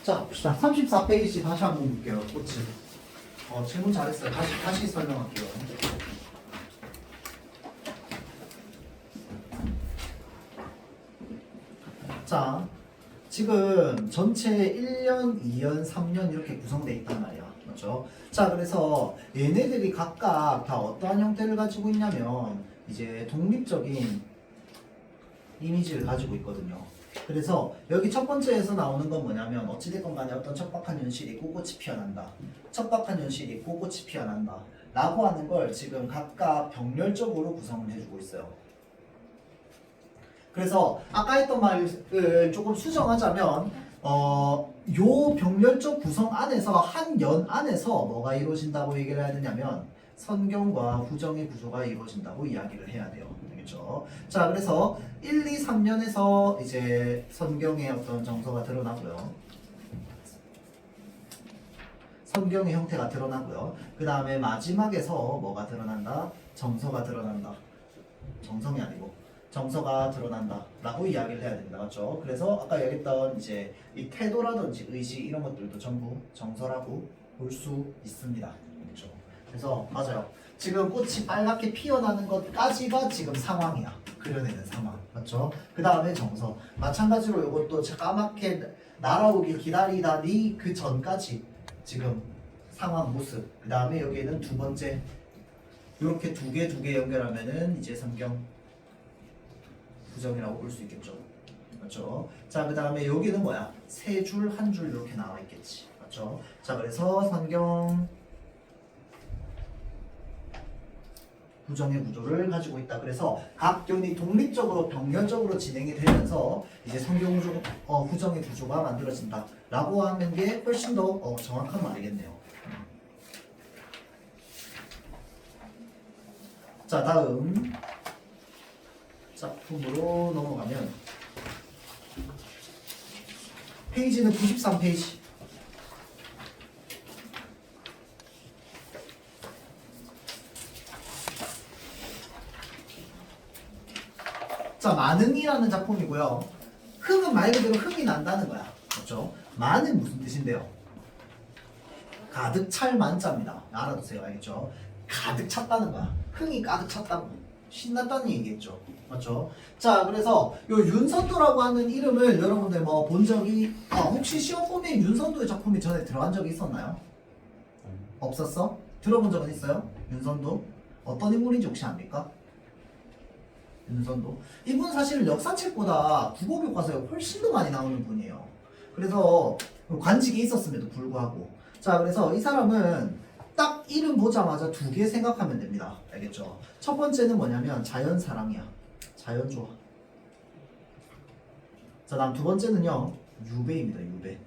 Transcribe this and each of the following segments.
자, 봅시다. 34페이지 다시 한번 볼게요. 꽃이. 질문 잘했어요. 다시 설명할게요. 자, 지금 전체 1년, 2년, 3년 이렇게 구성되어 있단 말이야. 맞죠? 자, 그래서 얘네들이 각각 다 어떠한 형태를 가지고 있냐면 이제 독립적인 이미지를 가지고 있거든요. 그래서 여기 첫 번째에서 나오는 건 뭐냐면 어찌됐건 간에 어떤 척박한 현실이 꽃꽃이 피어난다. 척박한 현실이 꽃꽃이 피어난다. 라고 하는 걸 지금 각각 병렬적으로 구성을 해주고 있어요. 그래서 아까 했던 말을 조금 수정하자면 요 병렬적 구성 안에서 한 연 안에서 뭐가 이루어진다고 얘기를 해야 되냐면 선경과 후정의 구조가 이루어진다고 이야기를 해야 돼요. 알겠죠? 자, 그래서 1, 2, 3년에서 이제 선경의 어떤 정서가 드러나고요. 선경의 형태가 드러나고요. 그 다음에 마지막에서 뭐가 드러난다? 정서가 드러난다. 정성이 아니고 정서가 드러난다 라고 이야기를 해야 됩니다. 맞죠? 그래서 아까 얘기했던 이제 이 태도라든지 의지 이런 것들도 전부 정서라고 볼 수 있습니다. 그렇죠? 그래서 맞아요. 지금 꽃이 빨갛게 피어나는 것까지가 지금 상황이야. 그려내는 상황. 맞죠? 그 다음에 정서. 마찬가지로 이것도 까맣게 날아오길 기다리다니 그 전까지 지금 상황 모습. 그 다음에 여기에는 두 번째 이렇게 두 개 연결하면은 이제 성경 부정이라고 볼 수 있겠죠. 맞죠? 자, 그 다음에 여기는 뭐야? 세 줄, 한 줄 이렇게 나와 있겠지. 맞죠? 자, 그래서 성경 부정의 구조를 가지고 있다. 그래서 각 연이 독립적으로 병렬적으로 진행이 되면서 이제 성경 후정의 구조가 만들어진다. 라고 하는 게 훨씬 더 정확한 말이겠네요. 자, 다음 작품으로 넘어가면 페이지는 93페이지. 자, 만흥이라는 작품이고요. 흥은 말 그대로 흥이 난다는 거야. 그렇죠? 만은 무슨 뜻인데요? 가득 찰 만자입니다. 알아두세요. 알겠죠? 가득 찼다는 거야. 흥이 가득 찼다고. 신났다는 얘기겠죠. 맞죠? 자, 그래서 요 윤선도라고 하는 이름을 여러분들 뭐 본 적이 혹시 시험 범위에 윤선도의 작품이 전에 들어간 적이 있었나요? 없었어? 들어본 적은 있어요? 윤선도? 어떤 인물인지 혹시 압니까? 윤선도. 이분 사실 역사책보다 국어교과서에 훨씬 더 많이 나오는 분이에요. 그래서 관직이 있었음에도 불구하고. 자, 그래서 이 사람은 딱 이름 보자마자 두 개 생각하면 됩니다. 알겠죠? 첫 번째는 뭐냐면 자연사랑이야. 자연조화. 자, 다음 두 번째는요. 유배입니다. 유배.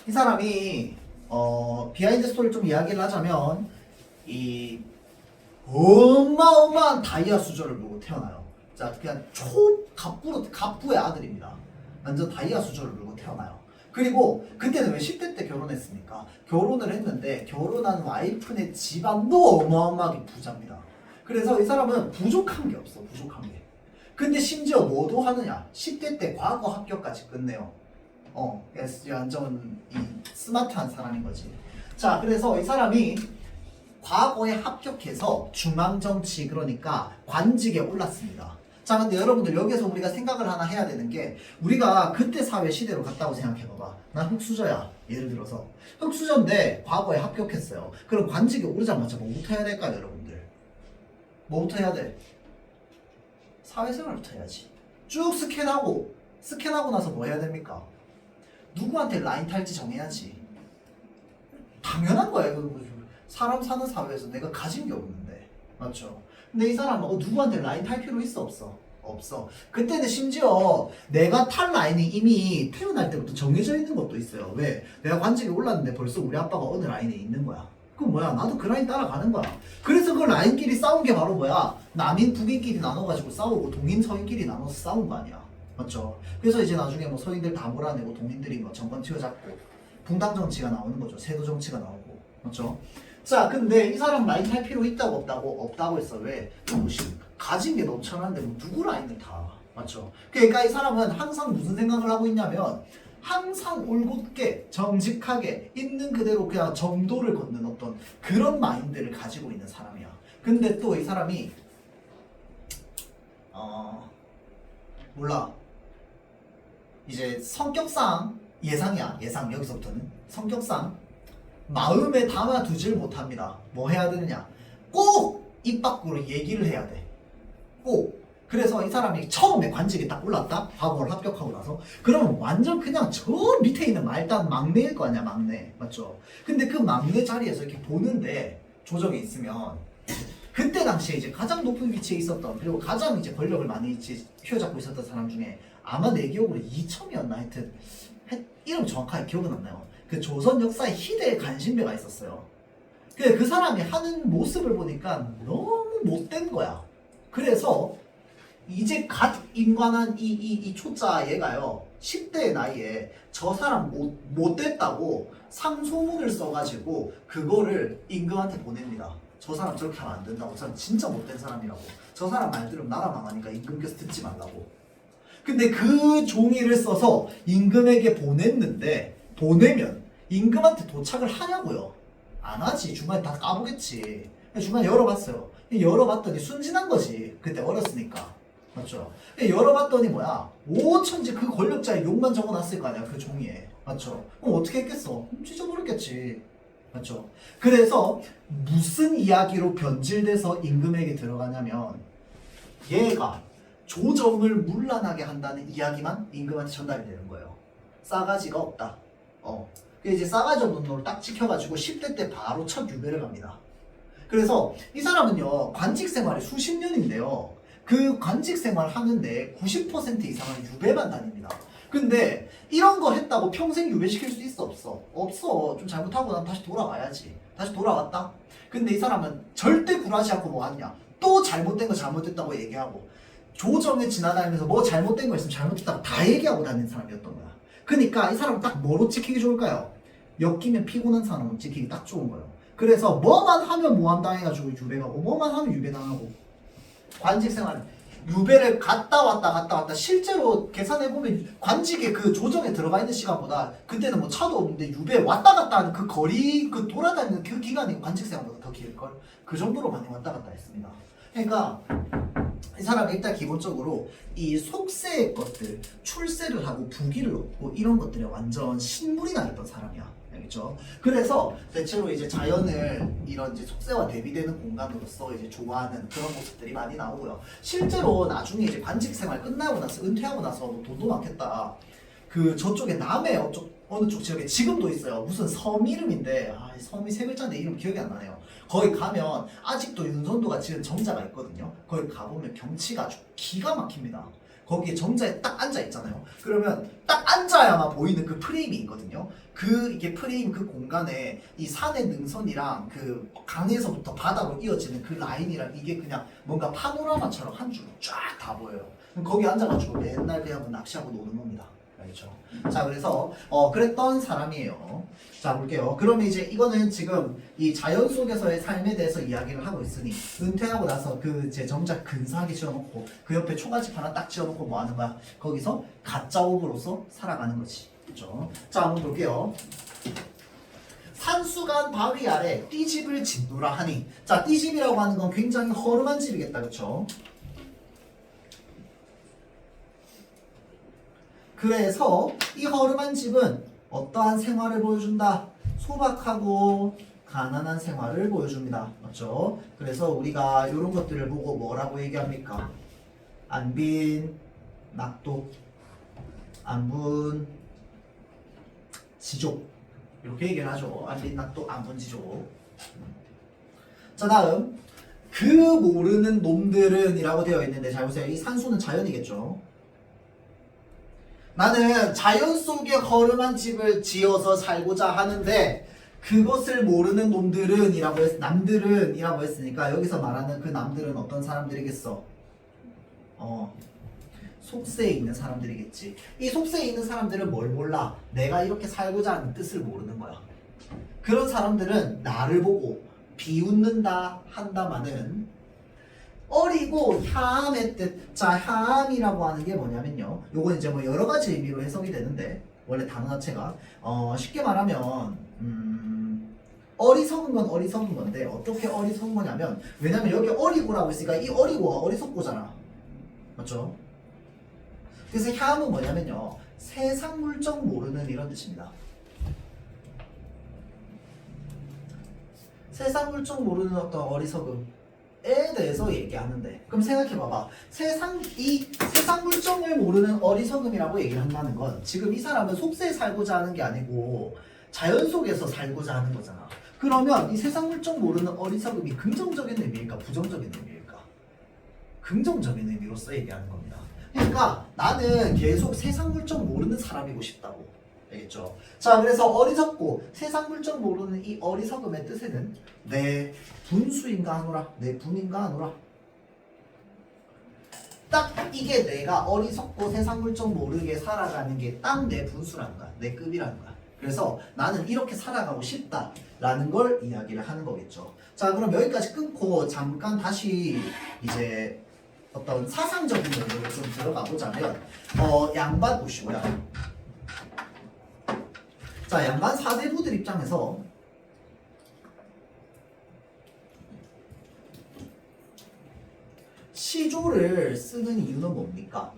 이 사람이 비하인드 스토리를 좀 이야기를 하자면 이 어마어마한 다이아 수저를 물고 태어나요. 자, 그냥 갑부의 아들입니다. 완전 다이아 수저를 물고 태어나요. 그리고 그때는 왜 10대 때 결혼했습니까? 결혼을 했는데 결혼한 와이프네 집안도 어마어마하게 부자입니다. 그래서 이 사람은 부족한 게 없어. 부족한 게. 근데 심지어 뭐도 하느냐? 10대 때 과거 합격까지 끝내요. 완전 이 스마트한 사람인 거지. 자, 그래서 이 사람이 과거에 합격해서 중앙정치, 그러니까 관직에 올랐습니다. 자, 근데 여러분들 여기서 우리가 생각을 하나 해야 되는 게, 우리가 그때 사회 시대로 갔다고 생각해봐봐. 난 흑수저야. 예를 들어서 흑수저인데 과거에 합격했어요. 그럼 관직에 오르자마자 뭐부터 해야 될까요, 여러분들? 뭐부터 해야 돼? 사회생활부터 해야지. 쭉 스캔하고 나서 뭐 해야 됩니까? 누구한테 라인 탈지 정해야지. 당연한 거야. 이거 사람 사는 사회에서 내가 가진 게 없는데. 맞죠? 근데 이 사람은 누구한테 라인 탈 필요 있어? 없어? 없어. 그때는 심지어 내가 탈 라인이 이미 태어날 때부터 정해져 있는 것도 있어요. 왜? 내가 관직에 올랐는데 벌써 우리 아빠가 어느 라인에 있는 거야. 그럼 뭐야? 나도 그 라인 따라가는 거야. 그래서 그 라인끼리 싸운 게 바로 뭐야? 남인, 북인끼리 나눠가지고 싸우고 동인, 서인끼리 나눠서 싸운 거 아니야. 맞죠? 그래서 이제 나중에 뭐 서인들 다 몰아내고 동인들이 뭐 정권 튀어잡고 붕당 정치가 나오는 거죠. 세도 정치가 나오고. 맞죠? 자, 근데 이 사람 라인 탈 필요 있다고 없다고? 없다고 했어. 왜? 가진 게 넘쳐나는데 뭐 누구 라인을 타? 맞죠? 그러니까 이 사람은 항상 무슨 생각을 하고 있냐면 항상 올곧게 정직하게 있는 그대로 그냥 정도를 걷는 어떤 그런 마인드를 가지고 있는 사람이야. 근데 또 이 사람이 몰라, 이제 성격상 예상 여기서부터는 성격상 마음에 담아두질 못합니다. 뭐 해야 되느냐, 꼭 입 밖으로 얘기를 해야 돼. 꼭. 그래서 이 사람이 처음에 관직에 딱 올랐다? 과거를 합격하고 나서 그러면 완전 그냥 저 밑에 있는 일단 막내일 거 아니야, 막내. 맞죠? 근데 그 막내 자리에서 이렇게 보는데 조정에 있으면 그때 당시에 이제 가장 높은 위치에 있었던, 그리고 가장 이제 권력을 많이 이제 휘어잡고 있었던 사람 중에 아마 내 기억으로 이첨이었나, 하여튼 이름 정확하게 기억은 안 나요. 그 조선 역사에 희대의 간신배가 있었어요. 그 사람이 하는 모습을 보니까 너무 못된 거야. 그래서 이제 갓 임관한 이 초짜 얘가요, 10대의 나이에 저 사람 못됐다고 상소문을 써가지고 그거를 임금한테 보냅니다. 저 사람 저렇게 하면 안 된다고, 저 사람 진짜 못된 사람이라고, 저 사람 말 들으면 나라 망하니까 임금께서 듣지 말라고. 근데 그 종이를 써서 임금에게 보냈는데, 보내면 임금한테 도착을 하냐고요? 안 하지. 중간에 다 까보겠지. 중간에 열어봤어요. 열어봤더니 순진한 거지. 그때 어렸으니까. 맞죠? 열어봤더니 뭐야, 오천지 그 권력자의 욕만 적어놨을 거 아니야, 그 종이에. 맞죠? 그럼 어떻게 했겠어? 찢어버렸겠지. 맞죠? 그래서 무슨 이야기로 변질돼서 임금에게 들어가냐면, 얘가 조정을 문란하게 한다는 이야기만 임금한테 전달이 되는 거예요. 싸가지가 없다. 이제 싸가지 없는 놈을 딱 지켜가지고 10대 때 바로 첫 유배를 갑니다. 그래서 이 사람은요, 관직 생활이 수십 년인데요, 그 관직 생활 하는데 90% 이상은 유배만 다닙니다. 근데 이런 거 했다고 평생 유배시킬 수 있어, 없어? 없어. 좀 잘못하고 나면 다시 돌아와야지. 다시 돌아왔다? 근데 이 사람은 절대 굴하지 않고 뭐 하냐, 또 잘못된 거 잘못됐다고 얘기하고, 조정에 지나다니면서 뭐 잘못된 거 있으면 잘못됐다고 다 얘기하고 다니는 사람이었던 거야. 그러니까 이 사람은 딱 뭐로 찍히기 좋을까요? 엮이면 피곤한 사람은 찍히기 딱 좋은 거예요. 그래서 뭐만 하면 모함당해가지고 유배가고, 뭐만 하면 유배당하고. 관직 생활은 유배를 갔다 왔다 실제로 계산해보면 관직의 그 조정에 들어가 있는 시간보다, 그때는 뭐 차도 없는데 유배 왔다 갔다 하는 그 거리, 그 돌아다니는 그 기간이 관직 생활보다 더 길걸? 그 정도로 많이 왔다 갔다 했습니다. 그러니까 이 사람은 일단 기본적으로 이 속세의 것들, 출세를 하고 부귀를 얻고 이런 것들에 완전 신물이 나 있던 사람이야. 알겠죠? 그래서 대체로 이제 자연을 이런 이제 속세와 대비되는 공간으로서 이제 좋아하는 그런 모습들이 많이 나오고요. 실제로 나중에 이제 관직 생활 끝나고 나서, 은퇴하고 나서 뭐 돈도 많겠다, 그 저쪽에 남해 어느 쪽 지역에 지금도 있어요. 무슨 섬 이름인데, 이 섬이 세 글자인데 이름 기억이 안 나네요. 거기 가면 아직도 윤선도가 지은 정자가 있거든요. 거기 가보면 경치가 아주 기가 막힙니다. 거기에 정자에 딱 앉아 있잖아요. 그러면 딱 앉아야만 보이는 그 프레임이 있거든요. 이게 프레임, 그 공간에 이 산의 능선이랑 그 강에서부터 바다로 이어지는 그 라인이랑 이게 그냥 뭔가 파노라마처럼 한 줄로 쫙 다 보여요. 거기 앉아가지고 맨날 그냥 낚시하고 노는 겁니다. 알겠죠? 자, 그래서 그랬던 사람이에요. 자, 볼게요. 그러면 이제 이거는 지금 이 자연 속에서의 삶에 대해서 이야기를 하고 있으니, 은퇴하고 나서 그 제 정작 근사하게 지어놓고 그 옆에 초가집 하나 딱 지어놓고 뭐 하는 거야? 거기서 가짜 옥으로서 살아가는 거지. 그렇죠? 자, 한번 볼게요. 산수간 바위 아래 띠집을 짓노라 하니, 자, 띠집이라고 하는 건 굉장히 허름한 집이겠다. 그렇죠? 그래서 이 허름한 집은 어떠한 생활을 보여준다? 소박하고 가난한 생활을 보여줍니다. 맞죠? 그래서 우리가 이런 것들을 보고 뭐라고 얘기합니까? 안빈, 낙독, 안분, 지족, 이렇게 얘기를 하죠. 안빈, 낙독, 안분, 지족. 자, 다음 그 모르는 놈들은 이라고 되어 있는데, 잘 보세요. 이 산수는 자연이겠죠. 나는 자연 속에 허름한 집을 지어서 살고자 하는데 그것을 모르는 놈들은 남들은 이라고 했으니까, 여기서 말하는 그 남들은 어떤 사람들이겠어? 속세에 있는 사람들이겠지. 이 속세에 있는 사람들은 뭘 몰라? 내가 이렇게 살고자 하는 뜻을 모르는 거야. 그런 사람들은 나를 보고 비웃는다 한다마는 어리고 혐의 뜻. 자, 혐이라고 하는 게 뭐냐면요, 요건 이제 뭐 여러 가지 의미로 해석이 되는데, 원래 단어 자체가 쉽게 말하면 어리석은 건 어리석은 건데 어떻게 어리석은 거냐면 왜냐면 여기 어리고라고 있으니까 이 어리고가 어리석고잖아. 맞죠? 그래서 혐은 뭐냐면요. 세상 물정 모르는 이런 뜻입니다. 세상 물정 모르는 어떤 어리석음에 대해서 얘기하는데 그럼 생각해봐봐. 세상 물정을 모르는 어리석음이라고 얘기를 한다는 건 지금 이 사람은 속세에 살고자 하는 게 아니고 자연 속에서 살고자 하는 거잖아. 그러면 이 세상 물정 모르는 어리석음이 긍정적인 의미일까 부정적인 의미일까? 긍정적인 의미로서 얘기하는 겁니다. 그러니까 나는 계속 세상 물정 모르는 사람이고 싶다고. 알겠죠? 자, 그래서 어리석고 세상 물정 모르는 이 어리석음의 뜻에는 내 분수인가 하노라, 내 분인가 하노라. 딱 이게 내가 어리석고 세상 물정 모르게 살아가는 게 딱 내 분수라는 거야, 내 급이라는 거야. 그래서 나는 이렇게 살아가고 싶다라는 걸 이야기를 하는 거겠죠. 자, 그럼 여기까지 끊고 잠깐 다시 이제 어떤 사상적인 면으로 좀 들어가 보자면 양반 보시고요. 자, 양반 사대부들 입장에서 시조를 쓰는 이유는 뭡니까?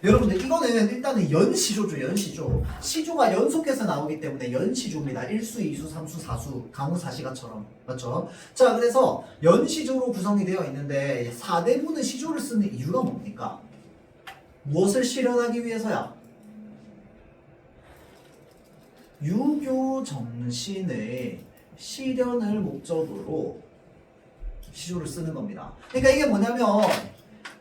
여러분들 이거는 일단은 연시조죠. 연시조. 시조가 연속해서 나오기 때문에 연시조입니다. 1수, 2수, 3수, 4수, 강우사시가처럼. 맞죠? 자, 그래서 연시조로 구성이 되어 있는데 사대부는 시조를 쓰는 이유가 뭡니까? 무엇을 실현하기 위해서야? 유교 정신의 실현을 목적으로 시조를 쓰는 겁니다. 그러니까 이게 뭐냐면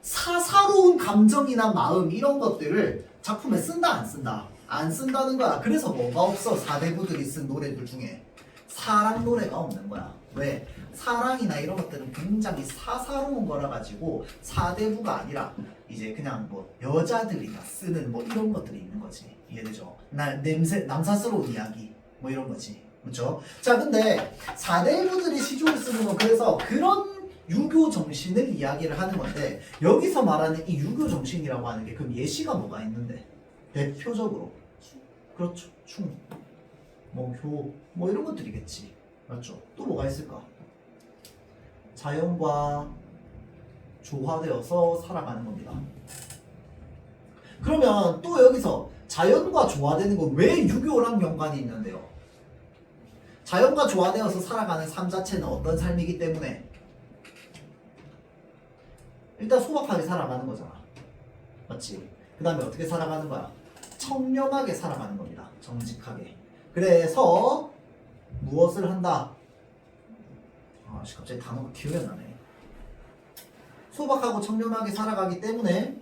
사사로운 감정이나 마음 이런 것들을 작품에 쓴다 안 쓴다? 안 쓴다는 거야. 그래서 뭐가 없어? 사대부들이 쓴 노래들 중에 사랑 노래가 없는 거야. 왜? 사랑이나 이런 것들은 굉장히 사사로운 거라 가지고 사대부가 아니라 이제 그냥 뭐 여자들이나 쓰는 뭐 이런 것들이 있는 거지. 이해되죠? 남사스러운 이야기 뭐 이런 거지. 그렇죠? 자, 근데 사대부들이 시조를 쓰는 건 그래서 그런 유교 정신을 이야기를 하는 건데 여기서 말하는 이 유교 정신이라고 하는 게 그럼 예시가 뭐가 있는데 대표적으로 그렇죠. 충, 뭐 교, 뭐 이런 것들이겠지. 맞죠? 또 뭐가 있을까? 자연과 조화되어서 살아가는 겁니다. 그러면 또 여기서 자연과 조화되는 건 왜 유교랑 연관이 있는데요? 자연과 조화되어서 살아가는 삶 자체는 어떤 삶이기 때문에 일단 소박하게 살아가는 거잖아. 맞지? 그 다음에 어떻게 살아가는 거야? 청렴하게 살아가는 겁니다. 정직하게. 그래서 무엇을 한다? 갑자기 단어가 기억이 안 나네. 소박하고 청렴하게 살아가기 때문에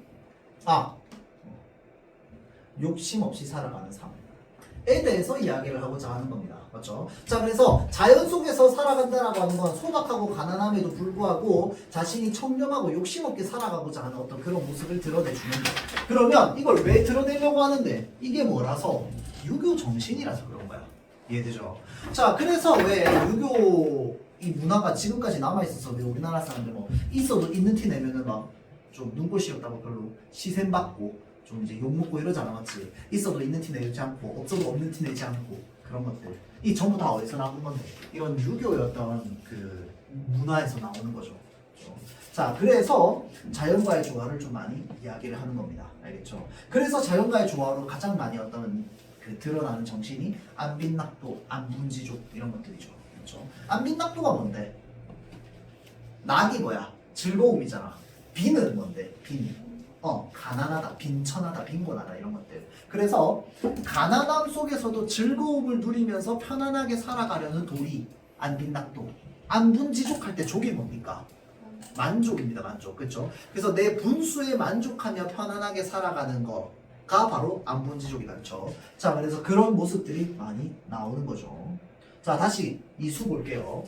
욕심 없이 살아가는 삶에 대해서 이야기를 하고자 하는 겁니다. 맞죠? 자, 그래서 자연 속에서 살아간다라고 하는 건 소박하고 가난함에도 불구하고 자신이 청렴하고 욕심 없게 살아가고자 하는 어떤 그런 모습을 드러내주는 거. 그러면 이걸 왜 드러내려고 하는데? 이게 뭐라서? 유교 정신이라서 그런 거야. 이해되죠? 자, 그래서 왜 유교 이 문화가 지금까지 남아있어서 왜 우리나라 사람들 뭐 있어도 있는 티 내면은 막 좀 눈꽃이 없다고 별로 시샘받고 좀 이제 욕먹고 이러잖아. 맞지? 있어도 있는 티 내지 않고 없어도 없는 티 내지 않고 그런 것들 이 전부 다 어디서 나온 건데 이런 유교의 어떤 그 문화에서 나오는 거죠. 자, 그래서 자연과의 조화를 좀 많이 이야기를 하는 겁니다. 알겠죠? 그래서 자연과의 조화로 가장 많이 어떤 그 드러나는 정신이 안빈낙도, 안분지족 이런 것들이죠. 그렇죠? 안빈낙도가 뭔데? 낙이 뭐야? 즐거움이잖아. 빈은 뭔데? 빈. 가난하다, 빈천하다, 빈곤하다 이런 것들. 그래서 가난함 속에서도 즐거움을 누리면서 편안하게 살아가려는 도리, 안빈낙도. 안분지족할 때 족이 뭡니까? 만족입니다. 만족. 그렇죠? 그래서 내 분수에 만족하며 편안하게 살아가는 거가 바로 안분지족이다. 그렇죠? 자, 그래서 그런 모습들이 많이 나오는 거죠. 자, 다시 이수 볼게요.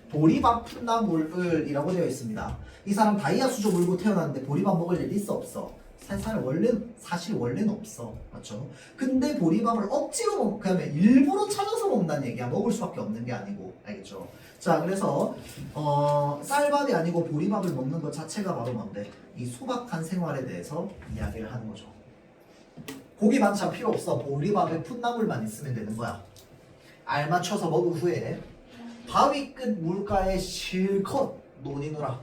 보리밥 푼나물을 이라고 되어 있습니다. 이 사람 다이아 수조 물고 태어났는데 보리밥 먹을 일 있어 없어? 사실 원래는 없어. 맞죠? 근데 보리밥을 억지로 그다음에 일부러 찾아서 먹는다는 얘기야. 먹을 수밖에 없는 게 아니고. 알겠죠? 자, 그래서 쌀밥이 아니고 보리밥을 먹는 것 자체가 바로 뭔데? 이 소박한 생활에 대해서 이야기를 하는 거죠. 고기 반찬 필요 없어. 보리밥에 풋나물만 있으면 되는 거야. 알맞춰서 먹은 후에 바위 끝 물가에 실컷 논이노라.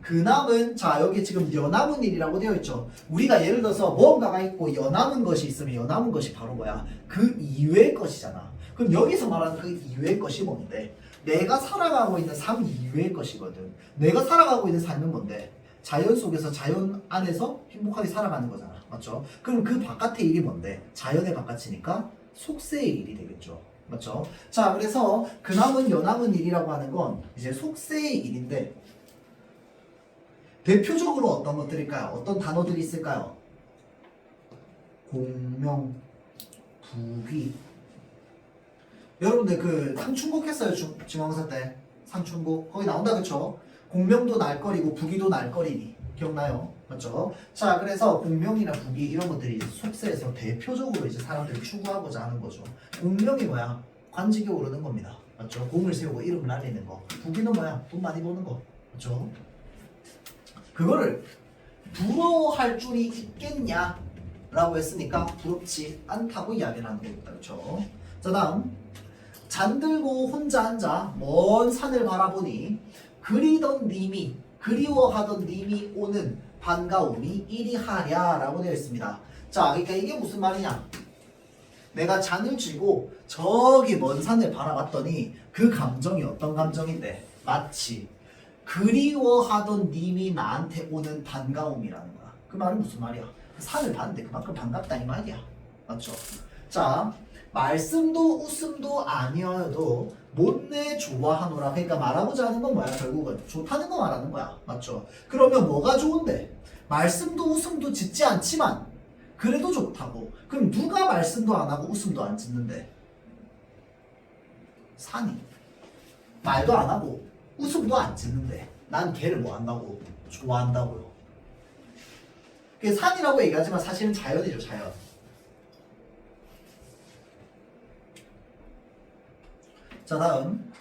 그 남은 자 여기 지금 여남은 일이라고 되어 있죠. 우리가 예를 들어서 뭔가가 있고 여남은 것이 있으면 여남은 것이 바로 뭐야? 그 이외의 것이잖아. 그럼 여기서 말하는 그 이외의 것이 뭔데? 내가 살아가고 있는 삶 이외의 것이거든. 내가 살아가고 있는 삶은 뭔데? 자연 속에서 자연 안에서 행복하게 살아가는 거잖아. 맞죠? 그럼 그 바깥의 일이 뭔데? 자연의 바깥이니까 속세의 일이 되겠죠. 맞죠? 자, 그래서 그남은 여남은 일이라고 하는 건 이제 속세의 일인데 대표적으로 어떤 것들일까요? 어떤 단어들이 있을까요? 공명, 부귀. 여러분들 그 상충곡 했어요 중앙사 때. 상충곡 거기 나온다 그쵸? 공명도 날거리고 부귀도 날거리니 기억나요? 맞죠? 자 그래서 공명이나 부귀 이런 것들이 속세에서 대표적으로 이제 사람들이 추구하고자 하는 거죠. 공명이 뭐야? 관직에 오르는 겁니다. 맞죠? 공을 세우고 이름을 알리는 거. 부귀는 뭐야? 돈 많이 버는 거. 맞죠? 그거를 부러워할 줄이 있겠냐? 라고 했으니까 부럽지 않다고 이야기를 하는 겁니다. 그렇죠? 자 다음 잠들고 혼자 앉아 먼 산을 바라보니 그리워하던 님이 오는 반가움이 이리하랴 라고 되어 있습니다. 자 그러니까 이게 무슨 말이냐? 내가 잔을 쥐고 저기 먼 산을 바라봤더니 그 감정이 어떤 감정인데 마치 그리워하던 님이 나한테 오는 반가움이라는 거야. 그 말은 무슨 말이야? 산을 봤는데 그만큼 반갑다 이 말이야. 맞죠? 자 말씀도 웃음도 아니어도 못내 좋아하노라. 그러니까 말하고자 하는 건 뭐야? 결국은 좋다는 거 말하는 거야. 맞죠? 그러면 뭐가 좋은데? 말씀도 웃음도 짓지 않지만 그래도 좋다고. 그럼 누가 말씀도 안 하고 웃음도 안 짓는데? 산이. 말도 안 하고 웃음도 안 짓는데 난 걔를 뭐 한다고? 좋아한다고요. 그게 산이라고 얘기하지만 사실은 자연이죠. 자연. 자 다음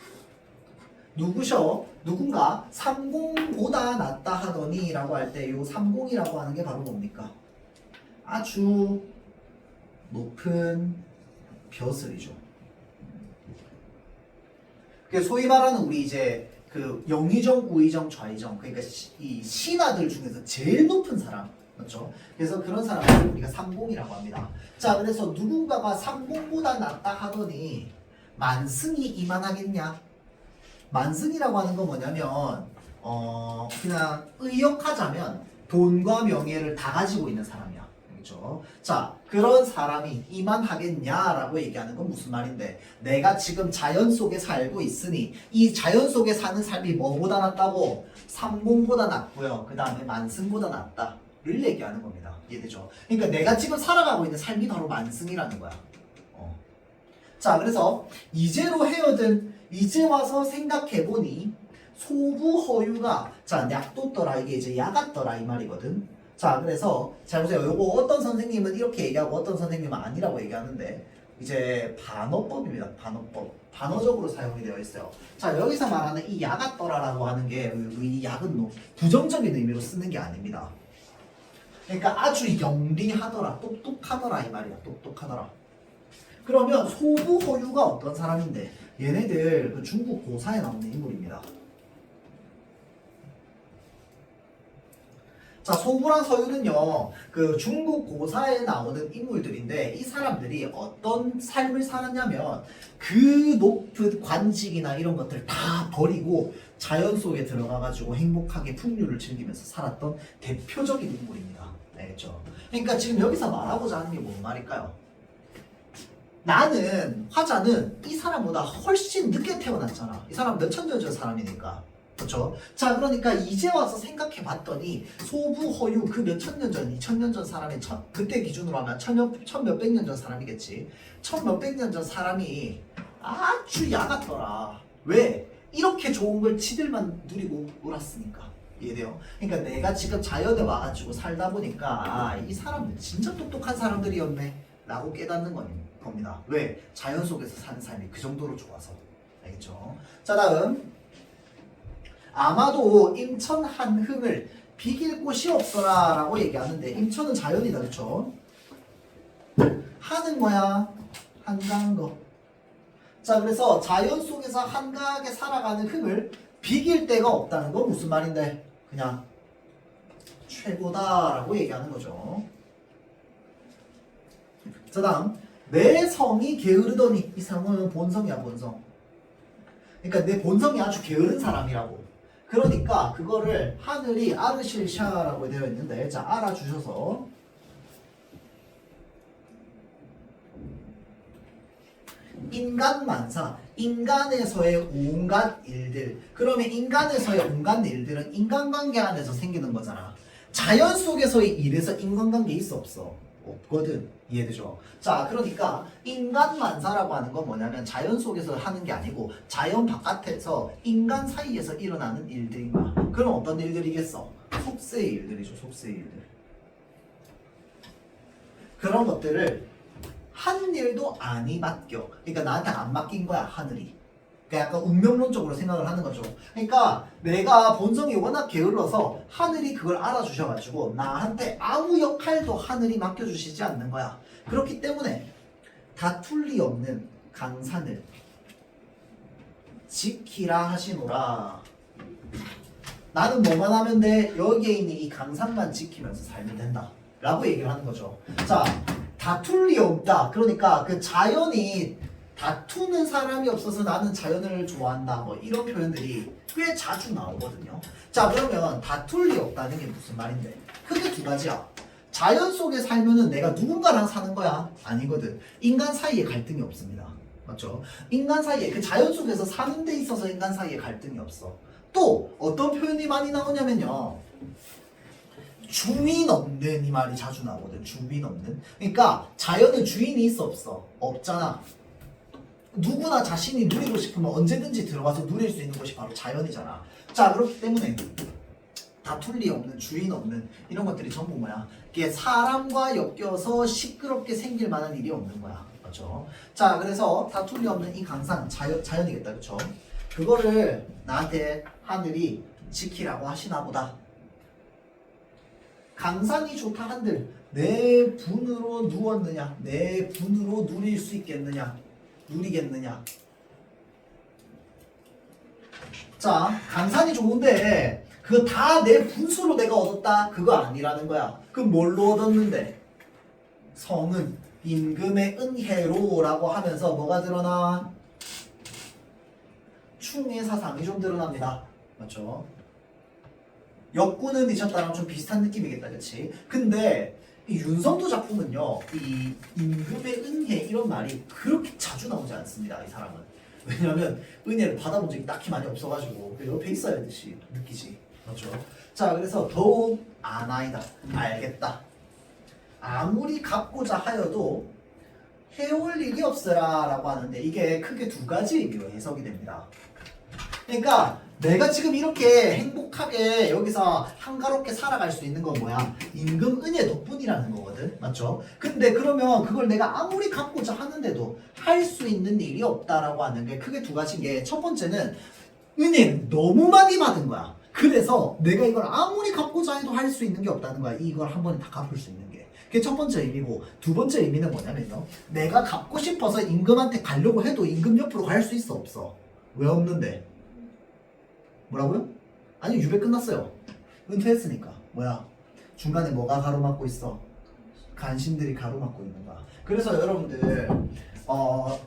누군가 삼공보다 낫다 하더니 라고 할 때 요 삼공이라고 하는 게 바로 뭡니까? 아주 높은 벼슬이죠. 그 소위 말하는 우리 이제 그 영의정, 우의정, 좌의정 그러니까 이 신하들 중에서 제일 높은 사람 맞죠? 그래서 그런 사람을 우리가 삼공이라고 합니다. 자 그래서 누군가가 삼공보다 낫다 하더니 만승이 이만하겠냐? 만승이라고 하는 건 뭐냐면 그냥 의역하자면 돈과 명예를 다 가지고 있는 사람이야. 그렇죠? 자 그런 사람이 이만하겠냐라고 얘기하는 건 무슨 말인데 내가 지금 자연 속에 살고 있으니 이 자연 속에 사는 삶이 뭐보다 낫다고? 삼공보다 낫고요. 그 다음에 만승보다 낫다를 얘기하는 겁니다. 이해되죠? 그러니까 내가 지금 살아가고 있는 삶이 바로 만승이라는 거야. 자 그래서 이제로 헤어든 이제 와서 생각해보니 소부허유가 자 약도떠라 이게 이제 야같더라 이 말이거든. 자 그래서 잘 보세요. 요거 어떤 선생님은 이렇게 얘기하고 어떤 선생님은 아니라고 얘기하는데 이제 반어법입니다. 반어법. 반어적으로 사용이 되어 있어요. 자 여기서 말하는 이 야같더라라고 하는 게 이 약은 부정적인 의미로 쓰는 게 아닙니다. 그러니까 아주 영리하더라 똑똑하더라 이 말이야. 똑똑하더라. 그러면 소부허유가 어떤 사람인데 얘네들 그 중국 고사에 나오는 인물입니다. 자 소부랑 서유는요 그 중국 고사에 나오는 인물들인데 이 사람들이 어떤 삶을 살았냐면 그 높은 관직이나 이런 것들 다 버리고 자연 속에 들어가 가지고 행복하게 풍류를 즐기면서 살았던 대표적인 인물입니다. 알겠죠? 그러니까 지금 여기서 말하고자 하는 게 뭔 말일까요? 나는 화자는 이 사람보다 훨씬 늦게 태어났잖아. 이 사람 몇천 년 전 사람이니까. 그렇죠? 자 그러니까 이제 와서 생각해 봤더니 소부허유 그 몇천 년 전, 2000년 전 사람이 그때 기준으로 하면 천몇백 년 전 사람이겠지. 천몇백 년 전 사람이 아주 야같더라. 왜? 이렇게 좋은 걸 지들만 누리고 놀았으니까. 이해돼요? 그러니까 내가 지금 자연에 와가지고 살다 보니까 이 사람들 진짜 똑똑한 사람들이었네 라고 깨닫는 겁니다. 왜? 자연 속에서 사는 삶이 그 정도로 좋아서. 알겠죠? 자 다음 아마도 임천 한흥을 비길 곳이 없더라 라고 얘기하는데 임천은 자연이다. 그쵸? 한가는 뭐야? 한가한 거. 자, 그래서 자연 속에서 한가하게 살아가는 흙을 비길 데가 없다는 건 무슨 말인데? 그냥 최고다라고 얘기하는 거죠. 자, 다음 내 성이 게으르더니. 이 성은 본성이야, 본성. 그러니까 내 본성이 아주 게으른 사람이라고. 그러니까 그거를 하늘이 아르실샤라고 되어 있는데, 자, 알아주셔서 인간만사, 인간에서의 온갖 일들. 그러면 인간에서의 온갖 일들은 인간관계 안에서 생기는 거잖아. 자연 속에서의 일에서 인간관계 있어 없어? 없거든. 이해되죠? 자, 그러니까 인간만사라고 하는 건 뭐냐면 자연 속에서 하는 게 아니고 자연 바깥에서 인간 사이에서 일어나는 일들인 거야. 그럼 어떤 일들이겠어? 속세의 일들이죠. 속세의 일들. 그런 것들을 한 일도 아니 맡겨. 그러니까 나한테 안 맡긴 거야, 하늘이. 그러니까 약간 운명론적으로 생각을 하는 거죠. 그러니까 내가 본성이 워낙 게을러서 하늘이 그걸 알아주셔가지고 나한테 아무 역할도 하늘이 맡겨주시지 않는 거야. 그렇기 때문에 다툴 리 없는 강산을 지키라 하시노라. 나는 뭐만 하면 돼? 여기에 있는 이 강산만 지키면서 살면 된다 라고 얘기를 하는 거죠. 자, 다툴 리 없다. 그러니까 그 자연이 다투는 사람이 없어서 나는 자연을 좋아한다. 뭐 이런 표현들이 꽤 자주 나오거든요. 자, 그러면 다툴 리 없다는 게 무슨 말인데? 크게 두 가지야. 자연 속에 살면은 내가 누군가랑 사는 거야? 아니거든. 인간 사이에 갈등이 없습니다. 맞죠? 인간 사이에, 그 자연 속에서 사는 데 있어서 인간 사이에 갈등이 없어. 또 어떤 표현이 많이 나오냐면요, 주인 없는 이 말이 자주 나오거든. 주인 없는. 그러니까 자연은 주인이 있어 없어? 없잖아. 누구나 자신이 누리고 싶으면 언제든지 들어가서 누릴 수 있는 곳이 바로 자연이잖아. 자, 그렇기 때문에 다툴 리 없는, 주인 없는 이런 것들이 전부 뭐야? 이게 사람과 엮여서 시끄럽게 생길 만한 일이 없는 거야. 맞죠? 자, 그래서 다툴 리 없는 이 강산, 자연이겠다. 그쵸? 그거를 나한테 하늘이 지키라고 하시나 보다. 강산이 좋다 한들 내 분으로 누웠느냐? 내 분으로 누릴 수 있겠느냐? 누리겠느냐? 자, 강산이 좋은데 그거 다 내 분수로 내가 얻었다? 그거 아니라는 거야. 그럼 뭘로 얻었는데? 성은 임금의 은혜로라고 하면서 뭐가 드러나? 충의 사상이 좀 드러납니다. 맞죠? 역군은 미쳤다랑 좀 비슷한 느낌이겠다, 그치? 근데 이 윤성도 작품은요, 이 임금의 은혜 이런 말이 그렇게 자주 나오지 않습니다, 이 사람은. 왜냐면 은혜를 받아본 적이 딱히 많이 없어가지고 옆에 있어야 듯이 느끼지. 맞죠? 자, 그래서 더욱 아나이다. 알겠다. 아무리 갚고자 하여도 해올 일이 없으라 라고 하는데 이게 크게 두 가지 의미로 해석이 됩니다. 그러니까 내가 지금 이렇게 행복하게 여기서 한가롭게 살아갈 수 있는 건 뭐야? 임금 은혜 덕분이라는 거거든. 맞죠? 근데 그러면 그걸 내가 아무리 갚고자 하는데도 할 수 있는 일이 없다라고 하는 게 크게 두 가지인 게, 첫 번째는 은혜를 너무 많이 받은 거야. 그래서 내가 이걸 아무리 갚고자 해도 할 수 있는 게 없다는 거야. 이걸 한 번에 다 갚을 수 있는 게. 그게 첫 번째 의미고, 두 번째 의미는 뭐냐면요, 내가 갚고 싶어서 임금한테 가려고 해도 임금 옆으로 갈 수 있어 없어? 왜 없는데? 뭐라고요? 아니, 유배 끝났어요. 은퇴했으니까. 뭐야? 중간에 뭐가 가로막고 있어? 간신들이 가로막고 있는 거야. 그래서 여러분들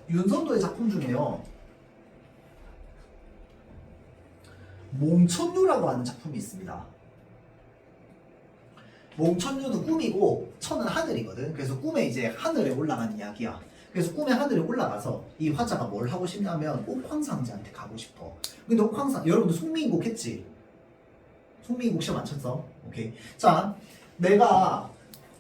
윤선도의 작품 중에요, 몽천류라고 하는 작품이 있습니다. 몽천류는 꿈이고 천은 하늘이거든. 그래서 꿈에 이제 하늘에 올라가는 이야기야. 그래서 꿈에 하늘에 올라가서 이 화자가 뭘 하고 싶냐면 옥황상제한테 가고 싶어. 근데 옥황상, 여러분들 송미인곡 했지? 송미인곡 시험 안 쳤어? 오케이. 자, 내가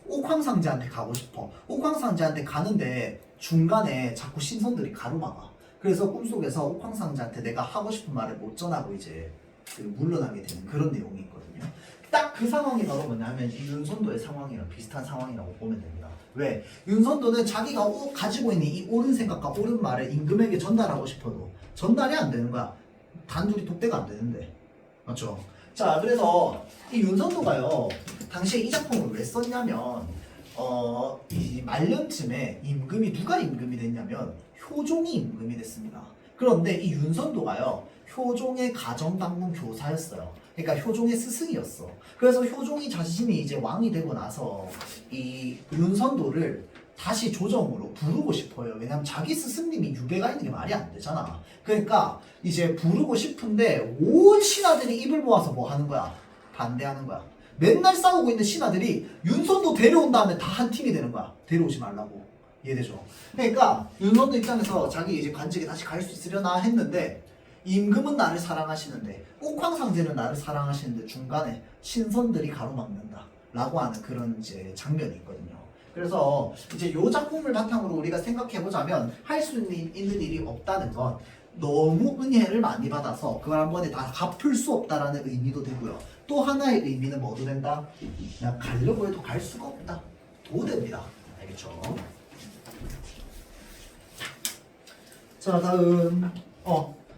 옥황상제한테 가고 싶어. 옥황상제한테 가는데 중간에 자꾸 신선들이 가로막아. 그래서 꿈속에서 옥황상제한테 내가 하고 싶은 말을 못 전하고 이제 물러나게 되는 그런 내용이 있거든요. 딱 그 상황이 바로 뭐냐면 이 윤선도의 상황이랑 비슷한 상황이라고 보면 됩니다. 왜? 윤선도는 자기가 가지고 있는 이 옳은 생각과 옳은 말을 임금에게 전달하고 싶어도 전달이 안 되는 거야. 단둘이 독대가 안 되는데. 맞죠? 자, 그래서 이 윤선도가요, 당시에 이 작품을 왜 썼냐면 이 말년쯤에 임금이 누가 임금이 됐냐면 효종이 임금이 됐습니다. 그런데 이 윤선도가요 효종의 가정방문 교사였어요. 그러니까 효종의 스승이었어. 그래서 효종이 자신이 이제 왕이 되고 나서 이 윤선도를 다시 조정으로 부르고 싶어요. 왜냐면 자기 스승님이 유배가 있는 게 말이 안 되잖아. 그러니까 이제 부르고 싶은데 온 신하들이 입을 모아서 뭐 하는 거야? 반대하는 거야. 맨날 싸우고 있는 신하들이 윤선도 데려온 다음에 다 한 팀이 되는 거야. 데려오지 말라고. 이해되죠? 그러니까 윤선도 입장에서 자기 이제 관직에 다시 갈 수 있으려나 했는데 임금은 나를 사랑하시는데 옥황상제는 나를 사랑하시는데 중간에 신선들이 가로막는다 라고 하는 그런 이제 장면이 있거든요. 그래서 이제 이 작품을 바탕으로 우리가 생각해 보자면 할 수 있는 일이 없다는 건 너무 은혜를 많이 받아서 그걸 한 번에 다 갚을 수 없다라는 의미도 되고요. 또 하나의 의미는 뭐도 된다? 그냥 가려고 해도 갈 수가 없다. 도 됩니다. 알겠죠? 자, 다음.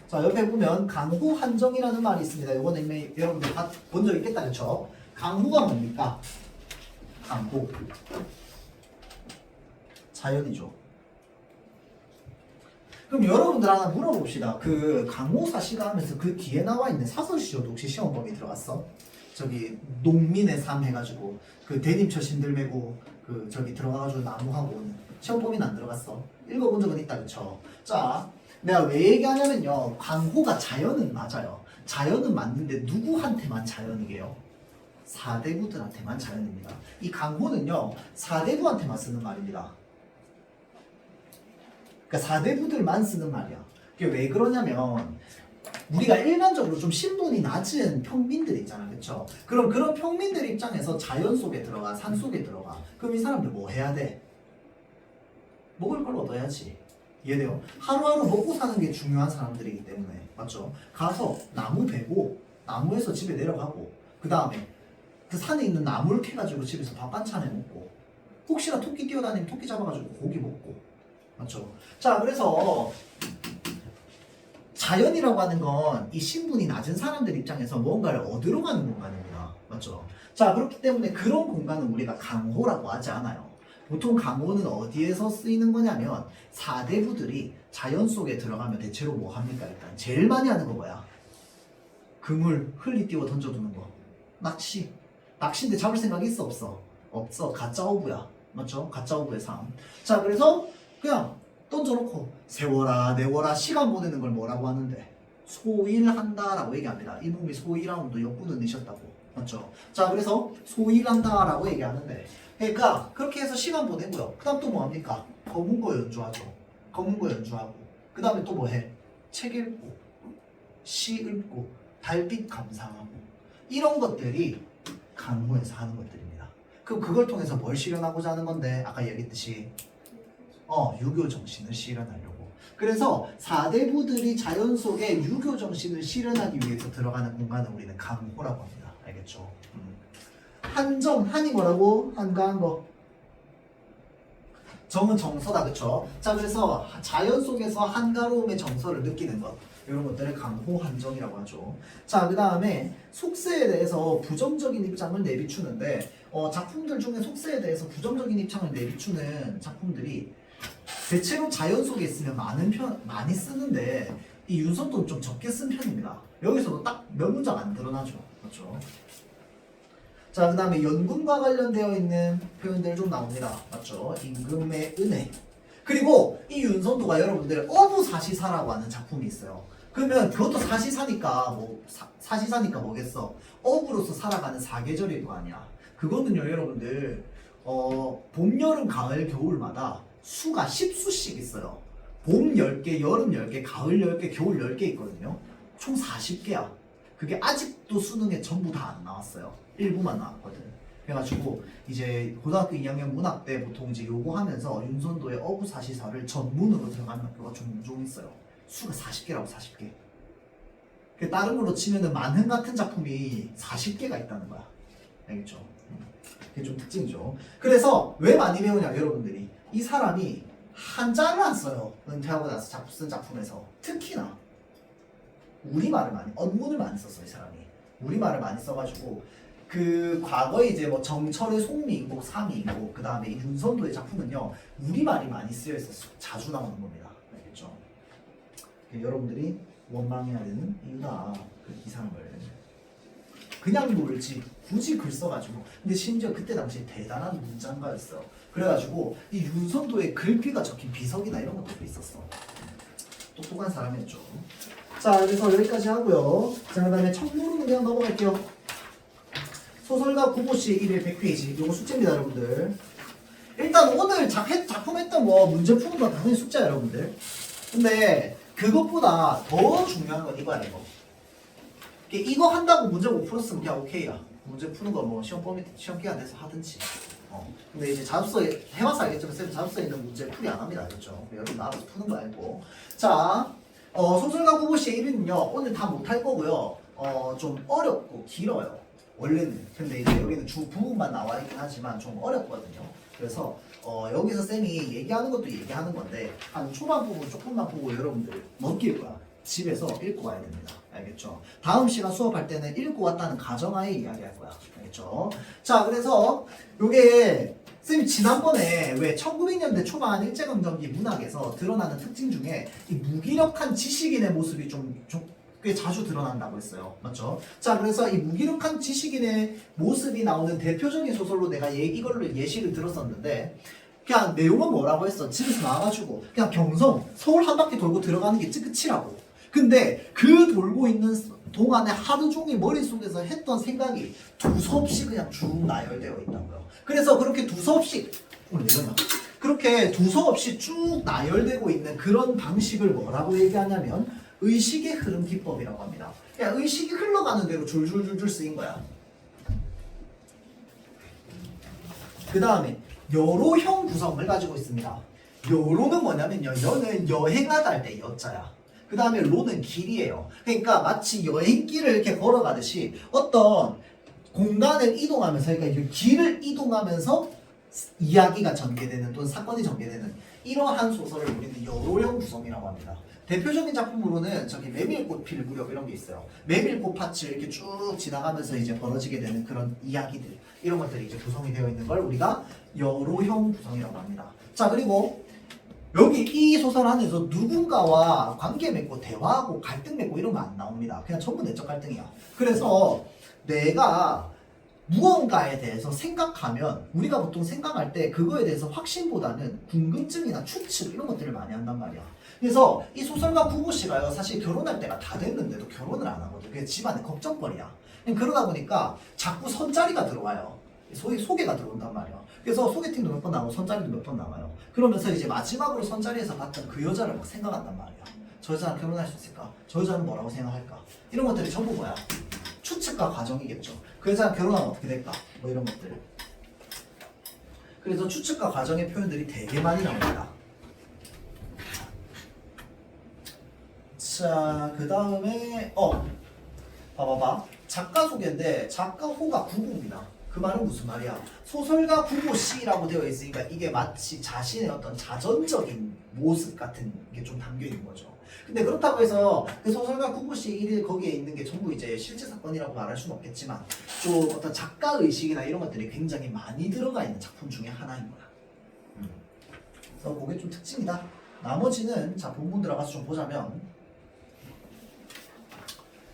자, 옆에 보면 강호 한정이라는 말이 있습니다. 이거는 이미 여러분들 다 본 적 있겠다. 그렇죠? 강호가 뭡니까? 강호. 자연이죠. 그럼 여러분들 하나 물어봅시다. 그 강호사 시가 하면서 그 뒤에 나와 있는 사설시조도 혹시 시험 범위 들어갔어? 저기 농민의 삶 해가지고 그 대림처 신들 메고 그 저기 들어가가지고 나무하고 오는 시험 범위는 안 들어갔어. 읽어본 적은 있다. 그쵸? 자, 내가 왜 얘기하냐면요. 강호가 자연은 맞아요. 자연은 맞는데 누구한테만 자연이게요? 사대부들한테만 자연입니다. 이 강호는요. 사대부한테만 쓰는 말입니다. 그러니까 사대부들만 쓰는 말이야. 그게 왜 그러냐면 우리가 일반적으로 좀 신분이 낮은 평민들 있잖아. 그쵸? 그럼 그런 평민들 입장에서 자연 속에 들어가, 산 속에 들어가. 그럼 이 사람들 뭐 해야 돼? 먹을 걸 얻어야지. 이해돼요? 하루하루 먹고 사는 게 중요한 사람들이기 때문에. 맞죠? 가서 나무 베고 나무에서 집에 내려가고 그 다음에 그 산에 있는 나무를 캐가지고 집에서 밥 반찬 해 먹고 혹시나 토끼 뛰어다니면 토끼 잡아가지고 고기 먹고 맞죠? 자, 그래서 자연이라고 하는 건 이 신분이 낮은 사람들 입장에서 뭔가를 얻으러 가는 공간입니다. 맞죠? 자, 그렇기 때문에 그런 공간은 우리가 강호라고 하지 않아요. 보통 강호는 어디에서 쓰이는 거냐면 사대부들이 자연 속에 들어가면 대체로 뭐 합니까? 일단 제일 많이 하는 거 뭐야? 그물 흘리 띄워 던져두는 거. 낚시. 낚시인데 잡을 생각이 있어 없어? 없어. 가짜 어부야. 맞죠? 가짜 어부의 삶. 자, 그래서 그냥 던져놓고 세워라 내워라 시간 보내는 걸 뭐라고 하는데 소일한다라고 얘기합니다. 이 몸이 소일하운도 역군을 내셨다고. 맞죠? 자, 그래서 소일한다라고 얘기하는데 그러니까 그렇게 해서 시간 보내고요. 그 다음 또 뭐합니까? 검은 거 연주하죠. 검은 거 연주하고 그 다음에 또 뭐해? 책 읽고 시 읽고 달빛 감상하고 이런 것들이 강호에서 하는 것들입니다. 그럼 그걸 통해서 뭘 실현하고자 하는 건데 아까 얘기했듯이 유교 정신을 실현하려고. 그래서 사대부들이 자연 속에 유교 정신을 실현하기 위해서 들어가는 공간을 우리는 강호라고 합니다. 알겠죠? 한정, 한이 뭐라고? 한가한 거. 정은 정서다. 그쵸? 자, 그래서 자연 속에서 한가로움의 정서를 느끼는 것. 이런 것들을 강호 한정이라고 하죠. 자, 그 다음에 속세에 대해서 부정적인 입장을 내비추는데 작품들 중에 속세에 대해서 부정적인 입장을 내비추는 작품들이 대체로 자연 속에 있으면 많이 쓰는데 이 윤선도는 좀 적게 쓴 편입니다. 여기서도 딱 몇 문장 안 드러나죠. 그렇죠? 자, 그 다음에 연금과 관련되어 있는 표현들 좀 나옵니다. 맞죠? 임금의 은혜. 그리고 이 윤선도가 여러분들 어부사시사라고 하는 작품이 있어요. 그러면 그것도 사시사니까 사시사니까 뭐겠어? 어부로서 살아가는 사계절일 거 아니야. 그거는요 여러분들 봄, 여름, 가을, 겨울마다 수가 10수씩 있어요. 봄 10개, 여름 10개, 가을 10개, 겨울 10개 있거든요. 총 40개야. 그게 아직도 수능에 전부 다 안 나왔어요. 일부만 나왔거든. 그래가지고 이제 고등학교 2학년 문학 때 보통 이제 요거 하면서 윤선도의 어부사시사를 전문으로 들어가는 학교가 종종 있어요. 수가 40개라고 40개. 다른 걸로 치면은 만흥 같은 작품이 40개가 있다는 거야. 알겠죠? 그게 좀 특징이죠. 그래서 왜 많이 배우냐 여러분들이 이 사람이 한자를 안 써요. 은퇴하고 나서 쓴 작품에서 특히나 우리말을 많이 언문을 많이 썼어. 이 사람이 우리말을 많이 써가지고 그 과거에 이제 뭐 정철의 송미인곡, 삼미인곡, 그 다음에 윤선도의 작품은요 우리말이 많이 쓰여 있어서 자주 나오는 겁니다. 알겠죠? 여러분들이 원망해야 되는 이유가 그 이상을 그냥 놀지 굳이 글 써가지고 근데 심지어 그때 당시 대단한 문장가였어. 그래가지고 이 윤선도의 글귀가 적힌 비석이나 이런 것들도 있었어. 똑똑한 사람이었죠. 자 그래서 여기까지 하고요. 자 그 다음에 청문은 그냥 넘어갈게요. 소설가 구보씨 1일 100페이지 요거 숙제입니다 여러분들. 일단 오늘 작품 했던 거 문제 푸는 건 당연히 숙제야 여러분들. 근데 그것보다 더 중요한 건 이거야 이거. 이거 한다고 문제 못 풀었으면 그냥 오케이야. 문제 푸는 거 뭐 시험 기간 내서 하든지. 근데 이제 자습서에 해봐서 알겠지만 쌤 자습서에 있는 문제 풀이 안 합니다. 알겠죠? 여러분 나와서 푸는 거 알고. 자, 소설가 구보씨의 1위는요 오늘 다 못 할 거고요. 좀 어렵고 길어요. 원래는. 근데 이제 여기는 주 부분만 나와 있긴 하지만 좀 어렵거든요. 그래서 여기서 쌤이 얘기하는 것도 얘기하는 건데 한 초반 부분 조금만 보고 여러분들 넘길 거야. 집에서 읽고 와야 됩니다. 알겠죠? 다음 시간 수업할 때는 읽고 왔다는 가정하에 이야기할 거야. 알겠죠? 자, 그래서 요게 쌤이 지난번에 왜 1900년대 초반 일제강점기 문학에서 드러나는 특징 중에 이 무기력한 지식인의 모습이 좀 꽤 자주 드러난다고 했어요. 맞죠? 자, 그래서 이 무기력한 지식인의 모습이 나오는 대표적인 소설로 내가 이걸로 예시를 들었었는데 그냥 내용은 뭐라고 했어? 집에서 나와가지고 그냥 경성 서울 한 바퀴 돌고 들어가는 게 끝이라고. 근데 그 돌고 있는 동안에 하루 종일 머릿속에서 했던 생각이 두서없이 그냥 쭉 나열되어 있다고요. 그래서 그렇게 두서없이 그렇게 두서없이 쭉 나열되고 있는 그런 방식을 뭐라고 얘기하냐면 의식의 흐름 기법이라고 합니다. 그냥 의식이 흘러가는 대로 줄줄줄줄 쓰인 거야. 그 다음에 여로형 구성을 가지고 있습니다. 여로는 뭐냐면요. 여는 여행하다 할 때 여자야. 그 다음에 로는 길이에요. 그러니까 마치 여행길을 이렇게 걸어가듯이 어떤 공간을 이동하면서 그러니까 길을 이동하면서 이야기가 전개되는 또는 사건이 전개되는 이러한 소설을 우리는 여로형 구성이라고 합니다. 대표적인 작품으로는 저기 메밀꽃 필 무렵 이런 게 있어요. 메밀꽃 밭을 이렇게 쭉 지나가면서 이제 벌어지게 되는 그런 이야기들 이런 것들이 이제 구성이 되어 있는 걸 우리가 여로형 구성이라고 합니다. 자 그리고 여기 이 소설 안에서 누군가와 관계 맺고 대화하고 갈등 맺고 이런 거 안 나옵니다. 그냥 전부 내적 갈등이야. 그래서 내가 무언가에 대해서 생각하면 우리가 보통 생각할 때 그거에 대해서 확신보다는 궁금증이나 추측 이런 것들을 많이 한단 말이야. 그래서 이 소설가 구보씨가요 사실 결혼할 때가 다 됐는데도 결혼을 안 하거든. 그게 집안의 걱정거리야. 그러다 보니까 자꾸 선자리가 들어와요. 소위 소개가 들어온단 말이야. 그래서 소개팅도 몇 번 나오고 선자리도 몇 번 나와요. 그러면서 이제 마지막으로 선자리에서 봤던 그 여자를 막 생각한단 말이야. 저 여자랑 결혼할 수 있을까? 저 여자는 뭐라고 생각할까? 이런 것들이 전부 뭐야? 추측과 과정이겠죠. 그 여자랑 결혼하면 어떻게 될까? 뭐 이런 것들. 그래서 추측과 과정의 표현들이 되게 많이 나옵니다. 자, 그 다음에 봐봐봐. 작가 소개인데 작가 호가 구구입니다. 그 말은 무슨 말이야? 소설가 구보씨라고 되어 있으니까 이게 마치 자신의 어떤 자전적인 모습 같은 게 좀 담겨 있는 거죠. 근데 그렇다고 해서 그 소설가 구보씨 일일 거기에 있는 게 전부 이제 실제 사건이라고 말할 수는 없겠지만 좀 어떤 작가 의식이나 이런 것들이 굉장히 많이 들어가 있는 작품 중에 하나인 거야. 그래서 그게 좀 특징이다. 나머지는 자 본문 들어가서 좀 보자면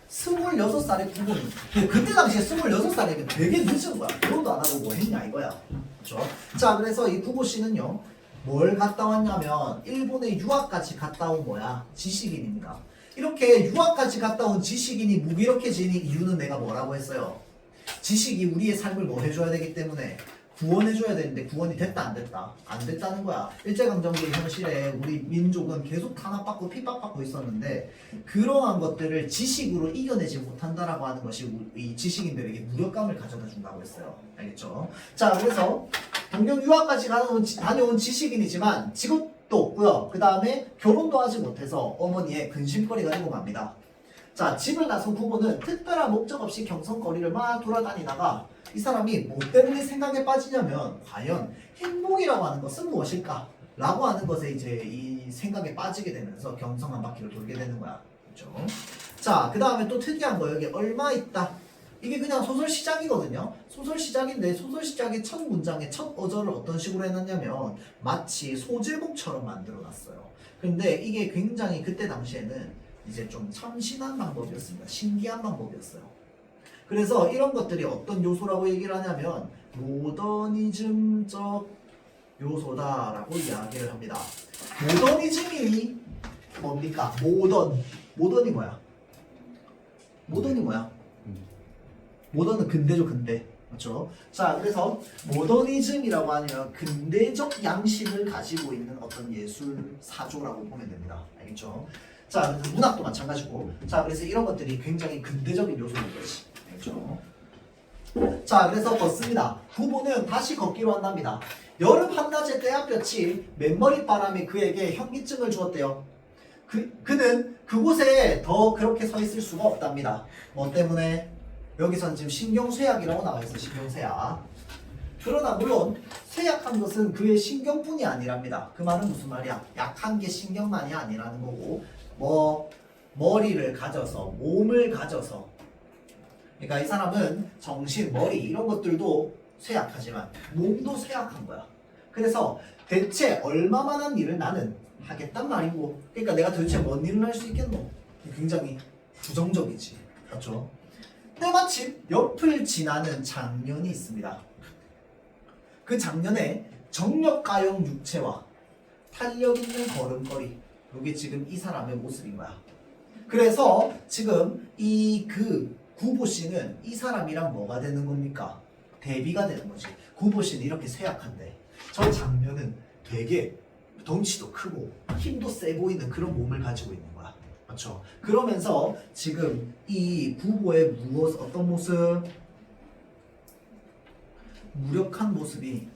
26살의 구보는 그때 당시에 26살이면 되게 늦은 거야. 결혼도 안 하고 뭐 했냐 이거야. 그렇죠? 자 그래서 이 구보씨는요 뭘 갔다 왔냐면 일본에 유학까지 갔다 온 거야. 지식인입니다. 이렇게 유학까지 갔다 온 지식인이 무기력해진 이유는 내가 뭐라고 했어요? 지식이 우리의 삶을 뭐 해줘야 되기 때문에 구원해줘야 되는데 구원이 됐다 안 됐다? 안 됐다는 거야. 일제강점기 현실에 우리 민족은 계속 탄압받고 핍박받고 있었는데 그러한 것들을 지식으로 이겨내지 못한다라고 하는 것이 이 지식인들에게 무력감을 가져다 준다고 했어요. 알겠죠? 자 그래서 동경 유학까지 다녀온 지식인이지만 직업도 없고요. 그 다음에 결혼도 하지 못해서 어머니의 근심거리가 되고 맙니다. 자 집을 나선 부부는 특별한 목적 없이 경성거리를 막 돌아다니다가 이 사람이 뭐 때문에 생각에 빠지냐면 과연 행복이라고 하는 것은 무엇일까? 라고 하는 것에 이제 이 생각에 빠지게 되면서 경성 한 바퀴를 돌게 되는 거야. 그렇죠? 자, 그 다음에 또 특이한 거 여기 얼마 있다. 이게 그냥 소설 시작이거든요. 소설 시작인데 소설 시작의 첫 문장의 첫 어절을 어떤 식으로 해놨냐면 마치 소제목처럼 만들어놨어요. 근데 이게 굉장히 그때 당시에는 이제 좀 참신한 방법이었습니다. 신기한 방법이었어요. 그래서 이런 것들이 어떤 요소라고 얘기를 하냐면 모더니즘적 요소다라고 이야기를 합니다. 모더니즘이 뭡니까? 모던이 뭐야? 모던이 뭐야? 모던은 근대죠, 근대. 그렇죠? 자, 그래서 모더니즘이라고 하면 근대적 양식을 가지고 있는 어떤 예술 사조라고 보면 됩니다. 알겠죠? 자, 그래서 문학도 마찬가지고. 자, 그래서 이런 것들이 굉장히 근대적인 요소인 거지. 알겠죠? 자, 그래서 걷습니다. 부부는 다시 걷기로 한답니다. 여름 한낮의 때압볕이 맨머리 바람이 그에게 현기증을 주었대요. 그는 그곳에 더 그렇게 서 있을 수가 없답니다. 뭐 때문에? 여기서는 지금 신경쇠약이라고 나와 있어. 신경쇠약. 그러나 물론 쇠약한 것은 그의 신경뿐이 아니랍니다. 그 말은 무슨 말이야? 약한 게 신경만이 아니라는 거고, 뭐 머리를 가져서, 몸을 가져서, 그러니까 이 사람은 정신, 머리 이런 것들도 쇠약하지만 몸도 쇠약한 거야. 그래서 대체 얼마만한 일을 나는 하겠단 말이고, 그러니까 내가 도대체 뭔 일을 할 수 있겠노? 굉장히 부정적이지. 맞죠? 때마침 옆을 지나는 장면이 있습니다. 그 장면에 정력가용 육체와 탄력 있는 걸음걸이, 이게 지금 이 사람의 모습인 거야. 그래서 지금 이 구보 씨는 이 사람이랑 뭐가 되는 겁니까? 대비가 되는 거지. 구보 씨는 이렇게 쇠약한데 저 장면은 되게 덩치도 크고 힘도 세 보이는 그런 몸을 가지고 있는 거야. 그렇죠? 그러면서 지금 이 구보의 어떤 모습? 무력한 모습이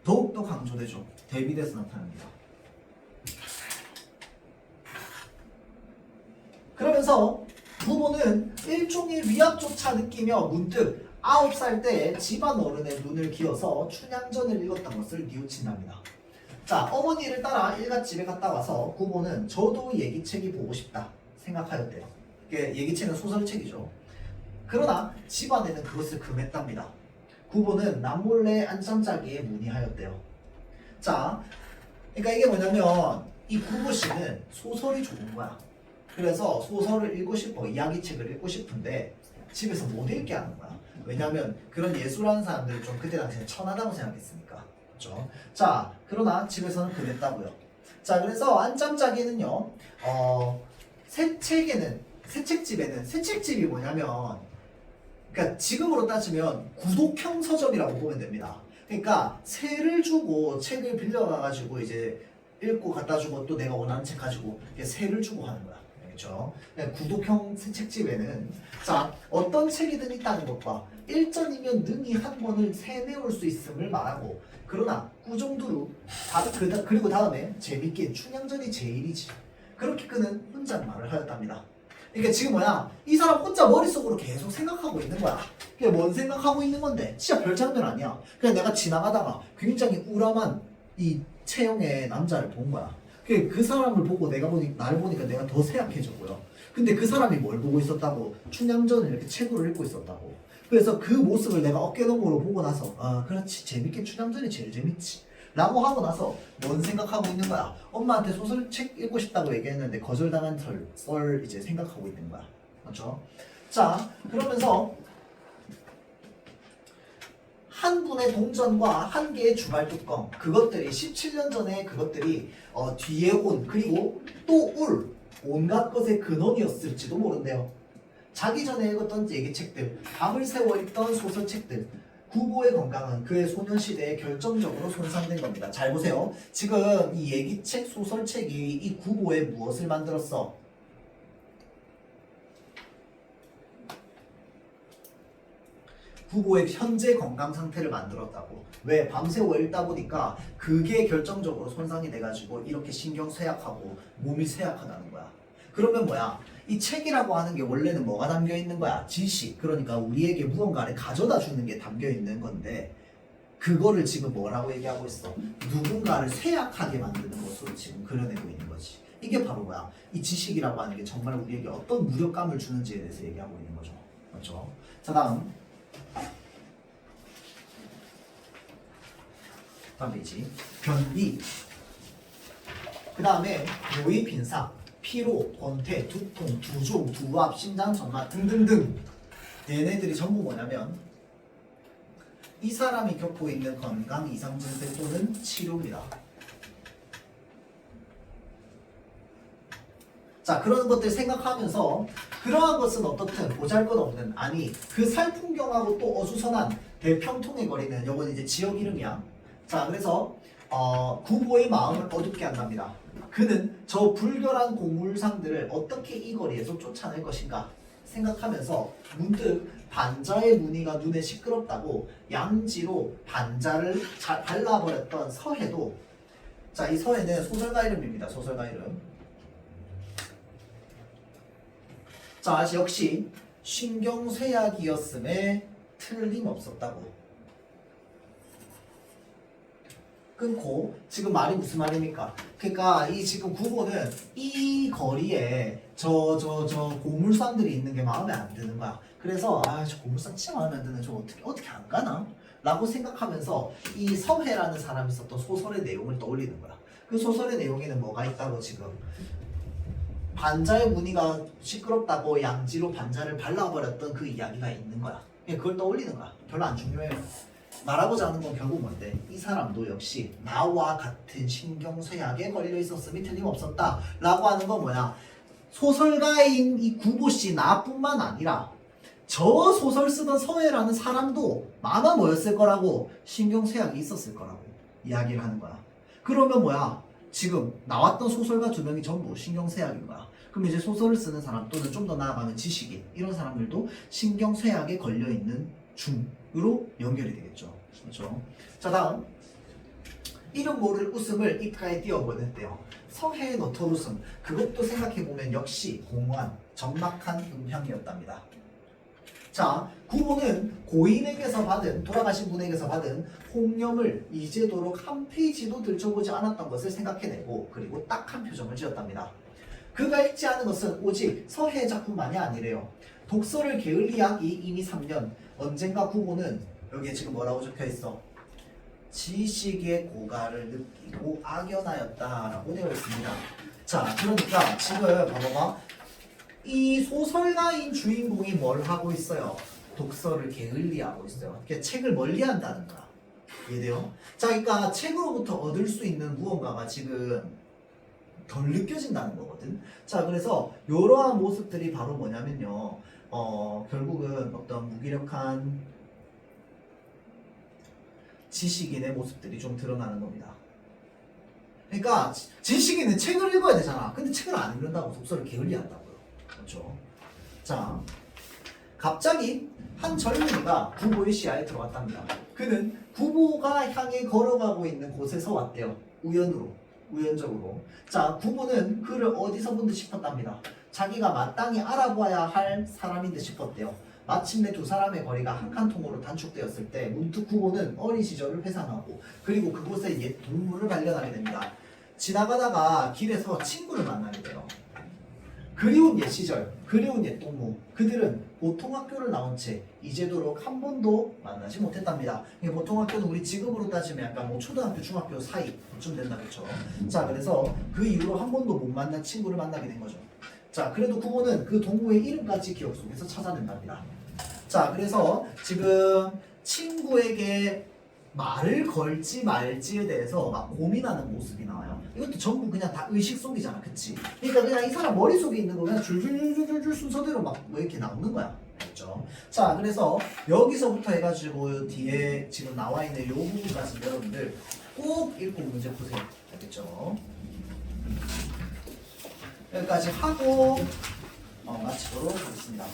더욱더 강조되죠. 대비돼서 나타납니다. 그러면서 부모는 일종의 위압조차 느끼며 문득 9살 때 집안 어른의 눈을 기어서 춘향전을 읽었던 것을 뉘우친답니다. 자, 어머니를 따라 일갓집에 갔다 와서 구보는 저도 얘기책이 보고 싶다 생각하였대요. 이게 얘기책은 소설책이죠. 그러나 집안에는 그것을 금했답니다. 구보는 남몰래 안짬짜기에 문의하였대요. 자, 그러니까 이게 뭐냐면 이 구보 씨는 소설이 좋은 거야. 그래서 소설을 읽고 싶어, 이야기책을 읽고 싶은데 집에서 못 읽게 하는 거야. 왜냐면 그런 예술하는 사람들이 좀 그때 당시에 천하다고 생각했으니까. 그렇죠? 자, 그러나 집에서는 그랬다고요. 자, 그래서 안짬짜기는요, 새책집이 뭐냐면, 그러니까 지금으로 따지면 구독형 서점이라고 보면 됩니다. 그러니까 세를 주고 책을 빌려가가지고 이제 읽고 갖다 주고 또 내가 원하는 책 가지고 세를 주고 하는 거야. 그렇죠? 구독형 책집에는 자, 어떤 책이든 있다는 것과 일전이면 능히 한 권을 세내올 수 있음을 말하고, 그러나 꾸정두루 그리고 다음에 재밌게 춘향전이 제일이지. 그렇게 그는 혼잣말을 하였답니다. 그러니까 지금 뭐야? 이 사람 혼자 머릿속으로 계속 생각하고 있는 거야. 그게 뭔 생각하고 있는 건데? 진짜 별 장면 아니야. 그냥 내가 지나가다가 굉장히 우람한 이 체형의 남자를 본 거야. 그 사람을 보고 나를 보니까 내가 더 쇠약해졌고요. 근데 그 사람이 뭘 보고 있었다고? 춘향전을 이렇게 책으로 읽고 있었다고. 그래서 그 모습을 내가 어깨너머로 보고 나서 그렇지, 재밌게 춘향전이 제일 재밌지 라고 하고 나서 뭔 생각하고 있는 거야? 엄마한테 소설책 읽고 싶다고 얘기했는데 거절당한 썰 이제 생각하고 있는 거야. 그렇죠? 자, 그러면서 한 분의 동전과 한 개의 주발 뚜껑, 그것들이 17년 전에 그것들이 뒤에 온, 그리고 또 올 온갖 것의 근원이었을지도 모른대요. 자기 전에 읽었던 얘기책들, 밤을 새워 읽던 소설책들, 구보의 건강은 그의 소년시대에 결정적으로 손상된 겁니다. 잘 보세요. 지금 이 얘기책, 소설책이 이 구보에 무엇을 만들었어? 구보의 현재 건강 상태를 만들었다고. 왜? 밤새워 읽다 보니까 그게 결정적으로 손상이 돼가지고 이렇게 신경 쇠약하고 몸이 쇠약하다는 거야. 그러면 뭐야? 이 책이라고 하는 게 원래는 뭐가 담겨 있는 거야? 지식. 그러니까 우리에게 무언가를 가져다 주는 게 담겨 있는 건데, 그거를 지금 뭐라고 얘기하고 있어? 누군가를 쇠약하게 만드는 것으로 지금 그려내고 있는 거지. 이게 바로 뭐야? 이 지식이라고 하는 게 정말 우리에게 어떤 무력감을 주는지에 대해서 얘기하고 있는 거죠. 맞죠? 자, 다음 페이지. 변비. 그 다음에 모의 빈상, 피로, 권태, 두통, 두종, 두압, 심장 전마 등등등. 얘네들이 전부 뭐냐면 이 사람이 겪고 있는 건강 이상 증세 또는 치료입니다. 자, 그런 것들 생각하면서 그러한 것은 어떻든 보잘것없는, 아니 그 살풍경하고 또 어수선한 대평통의 거리는 요건 이제 지역 이름이야. 자, 그래서 구보의 마음을 어둡게 한답니다. 그는 저 불결한 고물상들을 어떻게 이 거리에서 쫓아낼 것인가 생각하면서 문득 반자의 무늬가 눈에 시끄럽다고 양지로 반자를 발라버렸던 서해도, 자, 이 서해는 소설가 이름입니다. 소설가 이름. 자, 역시 신경쇠약이었음에 틀림없었다고. 끊고, 지금 말이 무슨 말입니까? 그러니까 이 지금 구보는 이 거리에 저 고물상들이 있는 게 마음에 안 드는 거야. 그래서 저 고물상 진짜 마음에 안 드는, 저 어떻게 안 가나? 라고 생각하면서 이 서해라는 사람이 썼던 소설의 내용을 떠올리는 거야. 그 소설의 내용에는 뭐가 있다고? 지금 반자의 무늬가 시끄럽다고 양지로 반자를 발라버렸던 그 이야기가 있는 거야. 그걸 떠올리는 거야. 별로 안 중요해요. 말하고자 하는 건 결국 뭔데? 이 사람도 역시 나와 같은 신경쇠약에 걸려 있었음이 틀림없었다 라고 하는 건 뭐야? 소설가인 이 구보씨 나뿐만 아니라 저 소설 쓰던 서해라는 사람도 아마 뭐였을 거라고? 신경쇠약이 있었을 거라고 이야기를 하는 거야. 그러면 뭐야? 지금 나왔던 소설가 두 명이 전부 신경쇠약인 거야. 그럼 이제 소설을 쓰는 사람 또는 좀 더 나아가면 지식인, 이런 사람들도 신경쇠약에 걸려있는 중으로 연결이 되겠죠. 그렇죠? 자, 다음 이름 모를 웃음을 입가에 띄워보냈대요. 서해의 너털 웃음, 그것도 생각해보면 역시 공허한 적막한 음향이었답니다. 자, 구보는 고인에게서 받은, 돌아가신 분에게서 받은 홍염을 이제도록 한 페이지도 들춰보지 않았던 것을 생각해내고, 그리고 딱 한 표정을 지었답니다. 그가 읽지 않은 것은 오직 서해의 작품만이 아니래요. 독서를 게을리하기 이미 3년, 언젠가 구보는 여기에 지금 뭐라고 적혀있어? 지식의 고가를 느끼고 악연하였다라고 되어 있습니다. 자, 그러니까 지금 봐봐봐. 이 소설가인 주인공이 뭘 하고 있어요? 독서를 게을리하고 있어요. 그러니까 책을 멀리한다는 거야. 이해돼요? 자, 그러니까 책으로부터 얻을 수 있는 무언가가 지금 덜 느껴진다는 거거든. 자, 그래서 이러한 모습들이 바로 뭐냐면요, 결국은 어떤 무기력한 지식인의 모습들이 좀 드러나는 겁니다. 그러니까 지식인은 책을 읽어야 되잖아. 근데 책을 안 읽는다고 독서를 게을리한다고요. 그렇죠? 자, 갑자기 한 젊은이가 구보의 시야에 들어왔답니다. 그는 구보가 향해 걸어가고 있는 곳에서 왔대요. 우연적으로. 자, 구보는 그를 어디서 본 듯 싶었답니다. 자기가 마땅히 알아봐야 할 사람인 듯 싶었대요. 마침내 두 사람의 거리가 한 칸통으로 단축되었을 때 문득 구보는 어린 시절을 회상하고, 그리고 그곳에 옛 동물을 발견하게 됩니다. 지나가다가 길에서 친구를 만나게 돼요. 그리운 옛 시절, 그리운 옛 동무. 그들은 보통 학교를 나온 채 이제도록 한 번도 만나지 못했답니다. 보통 학교는 우리 지금으로 따지면 약간 뭐 초등학교, 중학교 사이쯤 된다겠죠. 자, 그래서 그 이후로 한 번도 못 만난 친구를 만나게 된 거죠. 자, 그래도 구보는 그 동무의 이름까지 기억 속에서 찾아낸답니다. 자, 그래서 지금 친구에게 말을 걸지 말지에 대해서 막 고민하는 모습이 나와요. 이것도 전부 그냥 다 의식 속이잖아, 그치? 그러니까 그냥 이 사람 머릿속에 있는 거 그냥 줄줄줄줄 순서대로 막 뭐 이렇게 나오는 거야. 알겠죠? 자, 그래서 여기서부터 해가지고 뒤에 지금 나와 있는 이 부분까지 여러분들 꼭 읽고 문제 푸세요. 알겠죠? 여기까지 하고 마치도록 하겠습니다.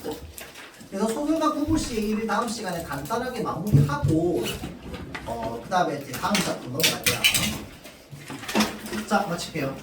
그래서 소설가 구보씨의 일을 다음 시간에 간단하게 마무리하고 그 다음에 이제 다음 작품 넘어갈게요. 자, 마칠게요.